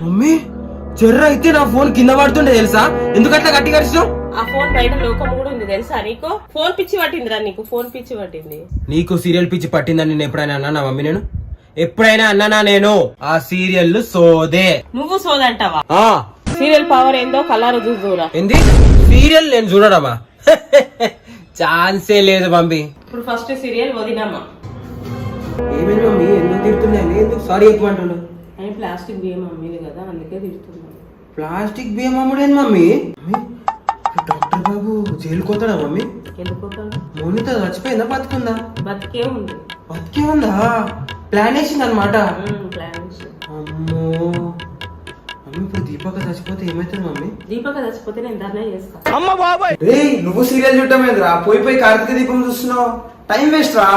Mummy చెర్ర అయితే నా phone కింద పడుతుండే తెలుసా? ఎందుకట్లా గట్టిగా అరిచినావు? ఆ ఫోన్ బయట లోకం కూడా ఉంది తెలుసా నీకు? ఫోన్ పిచ్చి పట్టిందిరా నీకు, ఫోన్ పిచ్చి పట్టింది. నీకు సీరియల్ పిచ్చి పట్టిందని నేను ఎప్పుడైనా అన్నానా మమ్మీ? నేను ఎప్పుడైనా అన్నానా? నేను ఆ సీరియల్ సోదే. నువ్వు సోదంటావా? సీరియల్ పవర్ ఏందో కలర్ చూసురా. ఏంది సీరియల్ నేను చూడడమా? ఛాన్సే లేదు మమ్మీ. ఇప్పుడు ఫస్ట్ సీరియల్ వదినమ్మా. ఏమైంది మమ్మీ? ఎందుకు తిడుతున్నాయి? ఎందుకు సారీ చెప్పమంటున్నా? అని ప్లాస్టిక్ బియ్యం అమ్మేది కదా, అందుకే తిడుతున్నాను. ప్లాస్టిక్ బియ్యం అమ్ముడేంది మమ్మీ? డాక్టర్ బాబు జైలు పోతాడా మమ్మీ? వెళ్ళిపోతాడు. మోనిత చచ్చిపోయిందా బతుకుందా? బతికే ఉంది. బతికే ఉందా? ప్లాన్ వేసింది అనమాట. ప్లాన్ వేసి. అమ్మో మమ్మీ, ఇప్పుడు దీపక చచ్చిపోతే ఏమైతుంది మమ్మీ? దీపక చచ్చిపోతే నేను ధర్నా చేస్తా. అమ్మ బాబాయ్, నువ్వు సీరియల్ చూడటం ఏంద్రా? పోయి కార్తీక దీపం చూస్తున్నావు, టైం వేస్ట్ రా.